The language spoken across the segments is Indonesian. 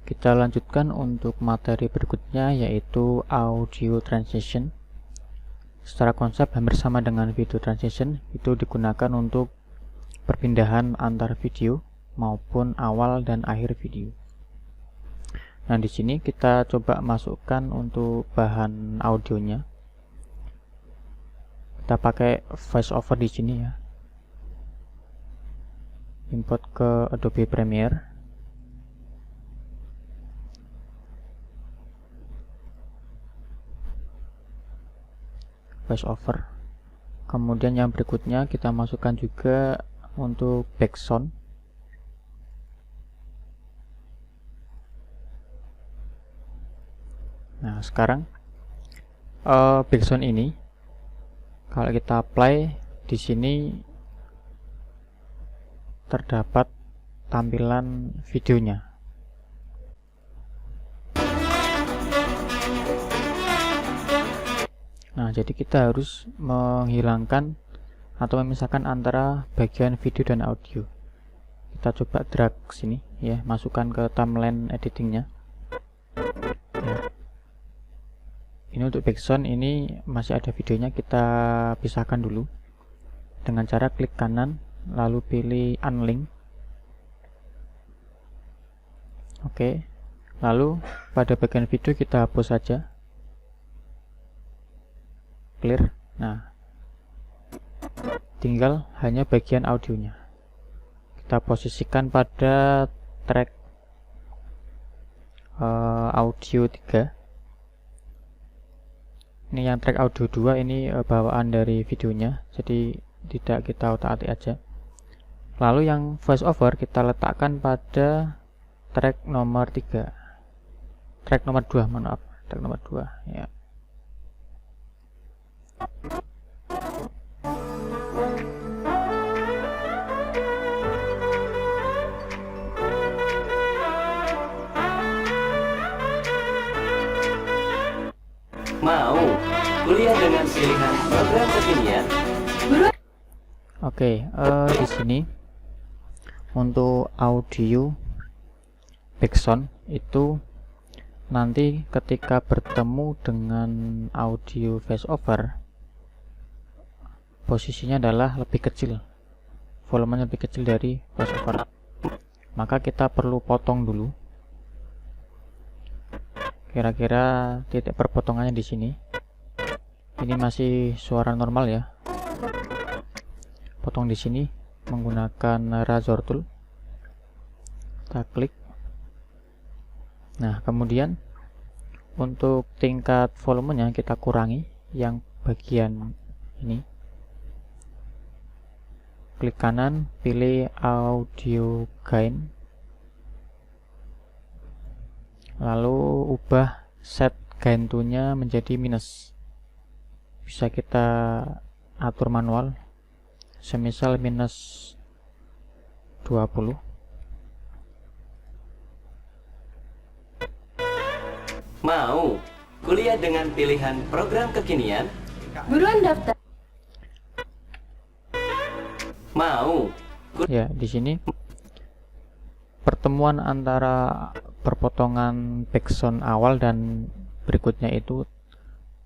kita lanjutkan untuk materi berikutnya, yaitu audio transition. Secara konsep hampir sama dengan video transition, itu digunakan untuk perpindahan antar video maupun awal dan akhir video. Nah, di sini kita coba masukkan untuk bahan audionya. Kita pakai voiceover di sini ya. Import ke Adobe Premiere. Voiceover. Kemudian yang berikutnya kita masukkan juga untuk background. Nah, sekarang background ini kalau kita apply di sini terdapat tampilan videonya. Nah, jadi kita harus menghilangkan atau memisahkan antara bagian video dan audio. Kita coba drag sini ya, masukkan ke timeline editingnya. Ya. Ini untuk background, ini masih ada videonya, kita pisahkan dulu dengan cara klik kanan lalu pilih unlink. Oke. Lalu pada bagian video kita hapus saja. Clear. Nah, tinggal hanya bagian audionya. Kita posisikan pada track audio 3. Ini yang track audio 2 ini bawaan dari videonya, jadi tidak kita otak-atik aja. Lalu yang voice over kita letakkan pada track nomor 3. Track nomor 2, maaf, track nomor 2 ya. Mau kuliah dengan pilihan program kekinian? Oke, di sini untuk audio background itu nanti ketika bertemu dengan audio voiceover, posisinya adalah lebih kecil, volumenya lebih kecil dari voiceover. Maka kita perlu potong dulu. Kira-kira titik perpotongannya di sini. Ini masih suara normal ya. Potong di sini menggunakan razor tool. Kita klik. Nah, kemudian untuk tingkat volumenya kita kurangi yang bagian ini. Klik kanan, pilih audio gain. Lalu ubah set gain to-nya menjadi minus. Bisa kita atur manual. Semisal minus 20. Mau kuliah dengan pilihan program kekinian? Buruan daftar. Mau. Ya, di sini pertemuan antara perpotongan background awal dan berikutnya itu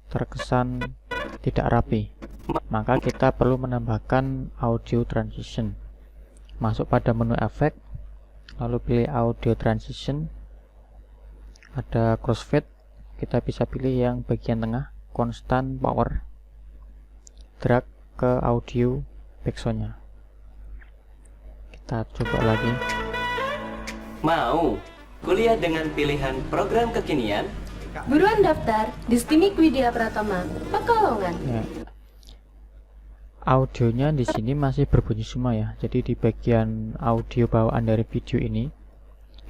terkesan tidak rapi. Maka kita perlu menambahkan audio transition. Masuk pada menu efek, lalu pilih audio transition. Ada crossfade, kita bisa pilih yang bagian tengah, constant power. Drag ke audio backsoundnya. Kita coba lagi. Mau kuliah dengan pilihan program kekinian? Buruan daftar di Stimik Widya Pratama, Pekalongan. Ya. Audionya di sini masih berbunyi semua ya. Jadi di bagian audio bawaan dari video ini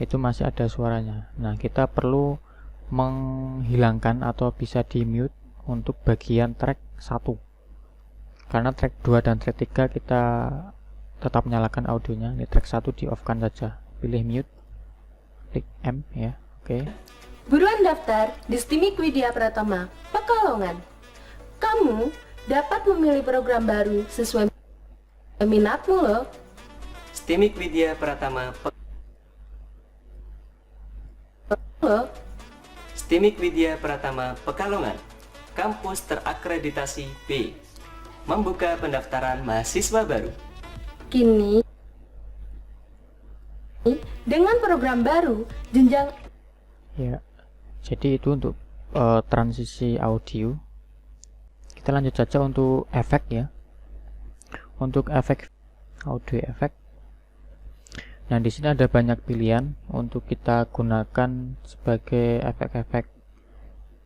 itu masih ada suaranya. Nah, kita perlu menghilangkan atau bisa di mute untuk bagian track 1. Karena track 2 dan track 3 kita tetap menyalakan audionya. Di track 1 di off kan saja. Pilih mute. Klik M ya. Oke. Buruan daftar di Stimik Widya Pratama, Pekalongan. Kamu dapat memilih program baru sesuai minatmu loh. Stimik Widya Pratama STIMIK Widya Pratama Pekalongan, kampus terakreditasi B, membuka pendaftaran mahasiswa baru. Kini, dengan program baru, jenjang Ya, jadi itu untuk transisi audio. Kita lanjut saja untuk efek ya. Untuk efek audio efek. Nah, di sini ada banyak pilihan untuk kita gunakan sebagai efek-efek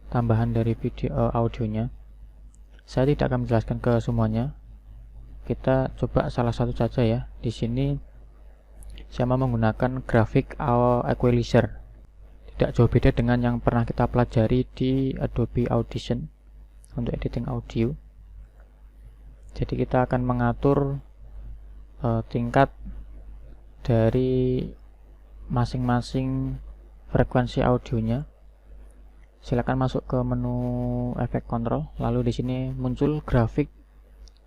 tambahan dari video audionya. Saya tidak akan menjelaskan ke semuanya. Kita coba salah satu saja ya. Di sini saya mau menggunakan graphic equalizer. Tidak jauh beda dengan yang pernah kita pelajari di Adobe Audition untuk editing audio. Jadi kita akan mengatur tingkat dari masing-masing frekuensi audionya. Silakan masuk ke menu efek control, lalu di sini muncul graphic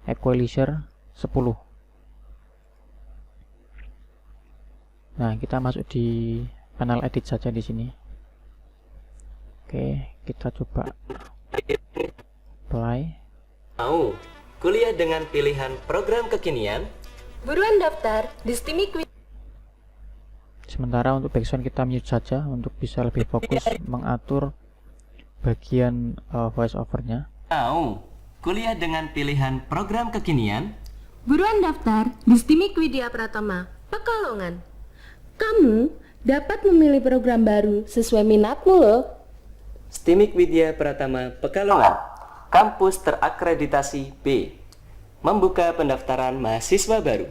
equalizer 10. Nah, kita masuk di panel edit saja di sini. Oke, kita coba apply. Mau kuliah dengan pilihan program kekinian? buruan daftar di STIMIK Widya. Sementara untuk background kita mute saja untuk bisa lebih fokus mengatur bagian voice overnya. Mau kuliah dengan pilihan program kekinian? Buruan daftar di STIMIK Widya Pratama Pekalongan. Kamu dapat memilih program baru sesuai minatmu loh. STIMIK Widya Pratama Pekalongan, kampus terakreditasi B, membuka pendaftaran mahasiswa baru.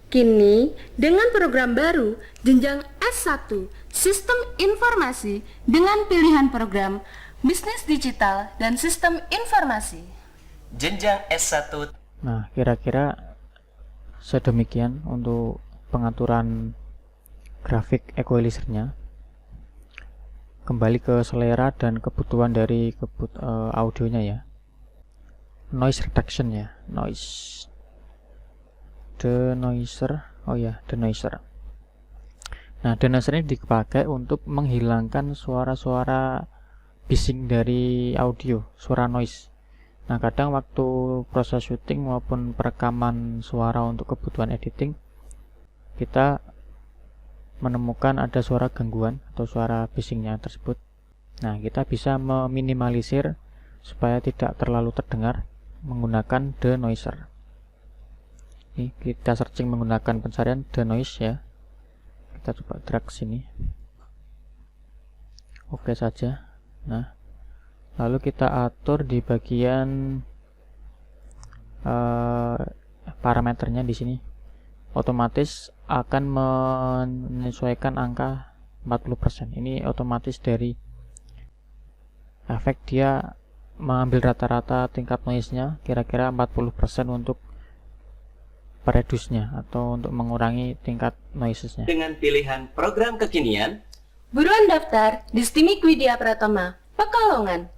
Kini, dengan program baru, jenjang S1, Sistem Informasi, dengan pilihan program Bisnis Digital dan Sistem Informasi. Jenjang S1. Nah, kira-kira sedemikian untuk pengaturan grafik equalizernya. Kembali ke selera dan kebutuhan dari audionya ya. Noise reduction ya, noise denoiser. Oh ya, denoiser. Nah, denoiser ini dipakai untuk menghilangkan suara-suara bising dari audio, suara noise. Nah, kadang waktu proses syuting maupun perekaman suara untuk kebutuhan editing, kita menemukan ada suara gangguan atau suara bisingnya tersebut. Nah, kita bisa meminimalisir supaya tidak terlalu terdengar menggunakan denoiser. Ini kita searching menggunakan pencarian denoise ya. Kita coba drag sini. Oke saja. Nah, lalu kita atur di bagian parameternya di sini. Otomatis akan menyesuaikan angka 40%. Ini otomatis dari efek, dia mengambil rata-rata tingkat noise-nya kira-kira 40% untuk reduce-nya atau untuk mengurangi tingkat noises-nya. Dengan pilihan program kekinian, Buruan daftar di STIMIK Widya Pratama Pekalongan.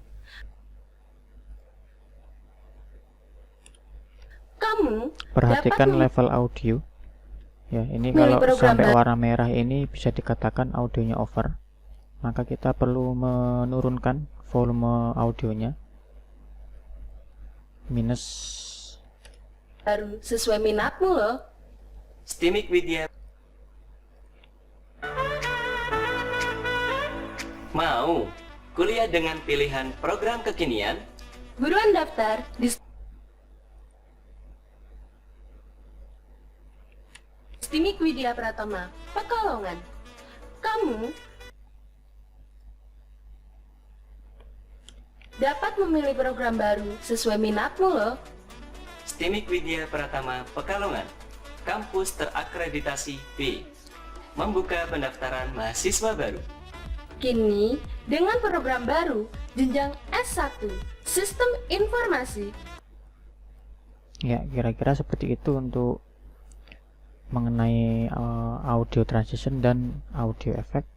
Kamu Perhatikan dapat level audio. Ya, ini Milih kalau program sampai baru. warna merah ini bisa dikatakan audionya over. Maka kita perlu menurunkan volume audionya. Minus. baru sesuai minatmu loh. STIMIK Widya. Mau kuliah dengan pilihan program kekinian? Buruan daftar di STIMIK Widya Pratama Pekalongan. Kamu dapat memilih program baru sesuai minatmu loh. STIMIK Widya Pratama Pekalongan, kampus terakreditasi B, membuka pendaftaran mahasiswa baru. Kini, dengan program baru, jenjang S1, Sistem Informasi. Ya, kira-kira seperti itu untuk mengenai audio transition dan audio effect.